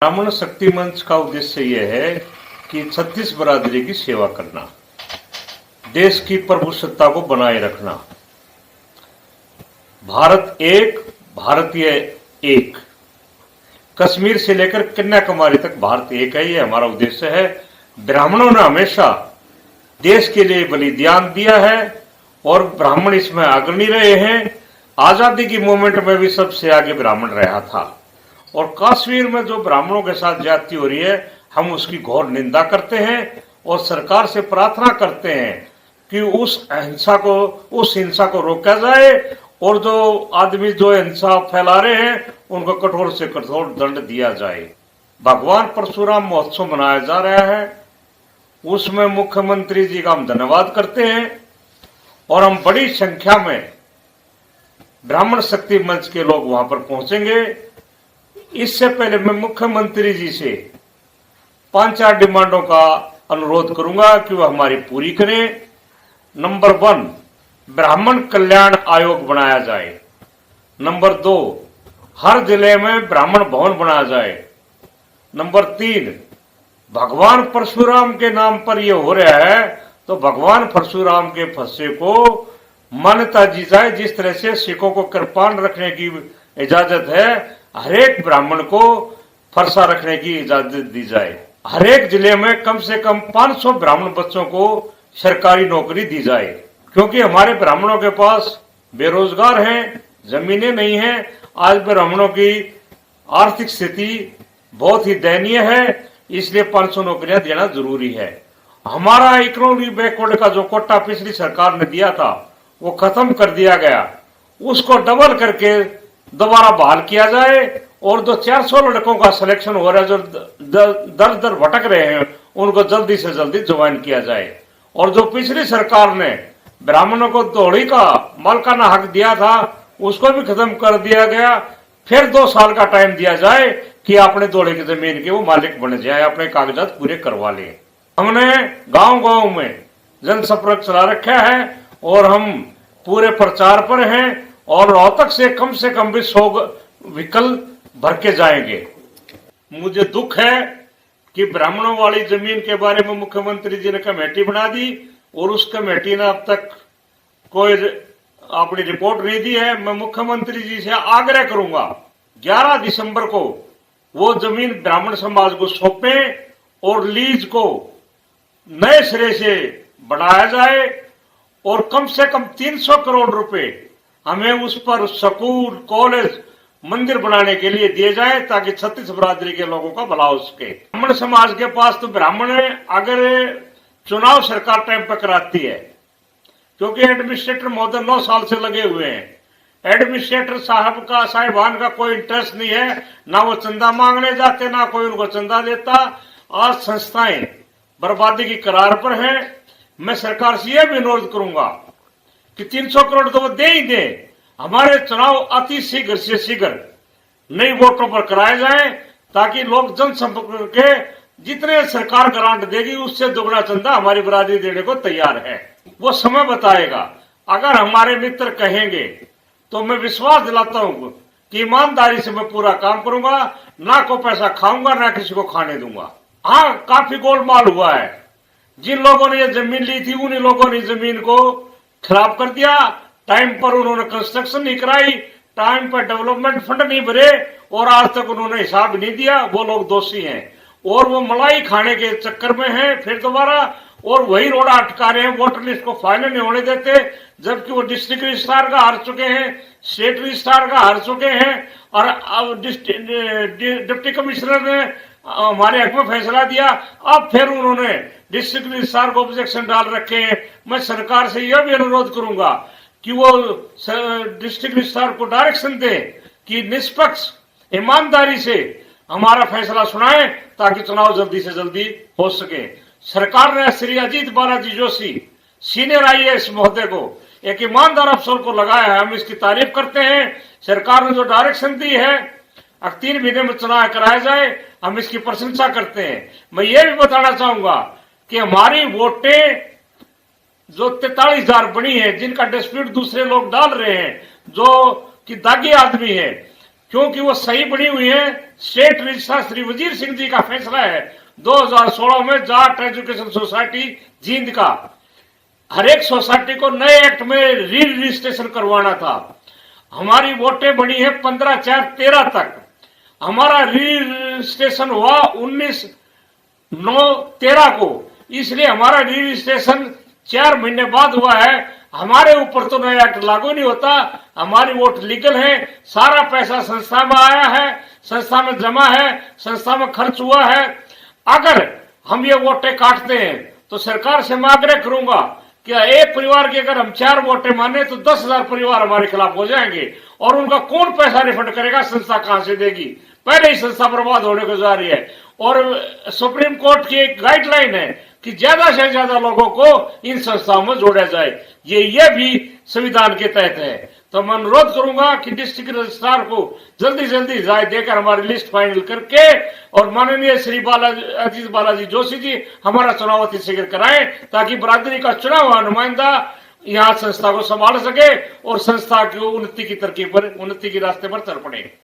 ब्राह्मण शक्ति मंच का उद्देश्य यह है कि 36 बरादरी की सेवा करना, देश की प्रभुसत्ता को बनाए रखना। भारत एक, भारतीय एक, कश्मीर से लेकर कन्याकुमारी तक भारत एक है, ये हमारा उद्देश्य है। ब्राह्मणों ने हमेशा देश के लिए बलिदान दिया है और ब्राह्मण इसमें अग्रणी रहे हैं। आजादी की मूवमेंट में भी सबसे आगे ब्राह्मण रहा था और कश्मीर में जो ब्राह्मणों के साथ ज्यादती हो रही है, हम उसकी घोर निंदा करते हैं और सरकार से प्रार्थना करते हैं कि उस हिंसा को रोका जाए और जो आदमी जो हिंसा फैला रहे हैं उनको कठोर से कठोर दंड दिया जाए। भगवान परशुराम महोत्सव मनाया जा रहा है, उसमें मुख्यमंत्री जी का हम धन्यवाद करते हैं और हम बड़ी संख्या में ब्राह्मण शक्ति मंच के लोग वहां पर पहुंचेंगे। इससे पहले मैं मुख्यमंत्री जी से 5-4 डिमांडों का अनुरोध करूंगा कि वह हमारी पूरी करें। नंबर 1, ब्राह्मण कल्याण आयोग बनाया जाए। नंबर 2, हर जिले में ब्राह्मण भवन बनाया जाए। नंबर 3, भगवान परशुराम के नाम पर यह हो रहा है तो भगवान परशुराम के फंसे को मान्यता दी जाए। जिस तरह से सिखों को कृपाण रखने की इजाजत है, हरेक ब्राह्मण को फरसा रखने की इजाजत दी जाए। हरेक जिले में कम से कम 500 ब्राह्मण बच्चों को सरकारी नौकरी दी जाए, क्योंकि हमारे ब्राह्मणों के पास बेरोजगार हैं, जमीनें नहीं हैं। आज ब्राह्मणों की आर्थिक स्थिति बहुत ही दयनीय है, इसलिए 500 नौकरियां देना जरूरी है। हमारा इकोनॉमी बैकवर्ड का जो कोटा पिछली सरकार ने दिया था वो खत्म कर दिया गया, उसको डबल करके दोबारा बहाल किया जाए और जो 400 लड़कों का सिलेक्शन हो रहा है, जो दर दर भटक रहे हैं, उनको जल्दी से जल्दी ज्वाइन किया जाए। और जो पिछली सरकार ने ब्राह्मणों को दोहड़ी का मालिकाना हक दिया था उसको भी खत्म कर दिया गया। फिर 2 साल का टाइम दिया जाए कि अपने दोहड़ी की जमीन के वो मालिक बन जाए, अपने कागजात पूरे करवा ले। हमने गांव-गांव में जनसंपर्क चला रखा है और हम पूरे प्रचार पर हैं और रोहतक से कम भी 100 व्हीकल भर के जाएंगे। मुझे दुख है कि ब्राह्मणों वाली जमीन के बारे में मुख्यमंत्री जी ने कमेटी बना दी और उस कमेटी ने अब तक कोई अपनी रिपोर्ट नहीं दी है। मैं मुख्यमंत्री जी से आग्रह करूंगा 11 दिसंबर को वो जमीन ब्राह्मण समाज को सौंपें और लीज को नए सिरे से बढ़ाया जाए और कम से कम 300 करोड़ रुपए हमें उस पर स्कूल, कॉलेज, मंदिर बनाने के लिए दिए जाए ताकि 36 बरादरी के लोगों का भला हो सके। ब्राह्मण समाज के पास तो ब्राह्मण अगर चुनाव सरकार टाइम पर कराती है, क्योंकि एडमिनिस्ट्रेटर महोदय 9 साल से लगे हुए हैं। एडमिनिस्ट्रेटर साहिबान का कोई इंटरेस्ट नहीं है, ना वो चंदा मांगने जाते, ना कोई उनको चंदा देता। आज संस्थाएं बर्बादी की करार पर हैं। मैं सरकार से यह भी अनुरोध करूंगा कि 300 करोड़ तो वो दे ही दे, हमारे चुनाव अति शीघ्र से शीघ्र नई वोटों पर कराए जाए ताकि लोग जनसंपर्क करके जितने सरकार ग्रांट देगी उससे दोगुना चंदा हमारी बरादरी देने को तैयार है। वो समय बताएगा। अगर हमारे मित्र कहेंगे तो मैं विश्वास दिलाता हूं कि ईमानदारी से मैं पूरा काम करूंगा, ना को पैसा खाऊंगा ना किसी को खाने दूंगा। हाँ, काफी गोलमाल हुआ है। जिन लोगों ने ये जमीन ली थी उन्हीं लोगों ने जमीन को खराब कर दिया। टाइम पर उन्होंने कंस्ट्रक्शन नहीं कराई, टाइम पर डेवलपमेंट फंड नहीं भरे और आज तक उन्होंने हिसाब नहीं दिया। वो लोग दोषी हैं और वो मलाई खाने के चक्कर में हैं फिर दोबारा, और वही रोड़ा अटका रहे हैं। वोटर लिस्ट को फाइनल नहीं होने देते, जबकि वो डिस्ट्रिक्ट रजिस्ट्रार का हार चुके हैं, स्टेट रजिस्ट्रार का हार चुके हैं और अब डिप्टी कमिश्नर ने हमारे हक में फैसला दिया। अब फिर उन्होंने डिस्ट्रिक्ट रजिस्ट्रार को ऑब्जेक्शन डाल रखे हैं। मैं सरकार से यह भी अनुरोध करूंगा कि वो डिस्ट्रिक्ट रजिस्ट्रार को डायरेक्शन दे कि निष्पक्ष ईमानदारी से हमारा फैसला सुनाएं ताकि चुनाव जल्दी से जल्दी हो सके। सरकार ने श्री अजीत बालाजी जोशी सीनियर IAS महोदय को एक ईमानदार अफसर को लगाया है, हम इसकी तारीफ करते हैं। सरकार ने जो डायरेक्शन दी है 3 महीने में चुनाव कराया जाए, हम इसकी प्रशंसा करते हैं। मैं ये भी बताना चाहूंगा कि हमारी वोटें जो 43,000 बनी है, जिनका डिस्प्यूट दूसरे लोग डाल रहे हैं, जो कि दागी आदमी है, क्योंकि वो सही बनी हुई है। स्टेट रजिस्ट्रार श्री वजीर सिंह जी का फैसला है 2016 में जाट एजुकेशन सोसाइटी जींद का। हर एक सोसाइटी को नए एक्ट में री रजिस्ट्रेशन करवाना था। हमारी वोटें बनी है 15/4/13 तक। हमारा री रजिस्ट्रेशन हुआ 19/9/13 को, इसलिए हमारा री रजिस्ट्रेशन 4 महीने बाद हुआ है। हमारे ऊपर तो नया एक्ट लागू नहीं होता। हमारी वोट लीगल है, सारा पैसा संस्था में आया है, संस्था में जमा है, संस्था में खर्च हुआ है। अगर हम ये वोटें काटते हैं तो सरकार से मैं आग्रह करूंगा कि एक परिवार की अगर हम 4 वोटें माने तो 10,000 परिवार हमारे खिलाफ हो जाएंगे, और उनका कौन पैसा रिफंड करेगा? संस्था कहां से देगी? पहले ही संस्था बर्बाद होने को जा रही है। और सुप्रीम कोर्ट की एक गाइडलाइन है कि ज्यादा से ज्यादा लोगों को इन संस्थाओं में जोड़ा जाए। ये भी संविधान के तहत है। तो मैं अनुरोध करूंगा कि डिस्ट्रिक्ट रजिस्ट्रार को जल्दी जल्दी राय देकर हमारी लिस्ट फाइनल करके, और माननीय श्री अजीत बालाजी जोशी जी हमारा चुनाव अति शीघ्र कराएं, ताकि बरादरी का चुना हुआ नुमाइंदा यहाँ संस्था को संभाल सके और संस्था की उन्नति की तरक्की पर, उन्नति के रास्ते पर चल पड़े।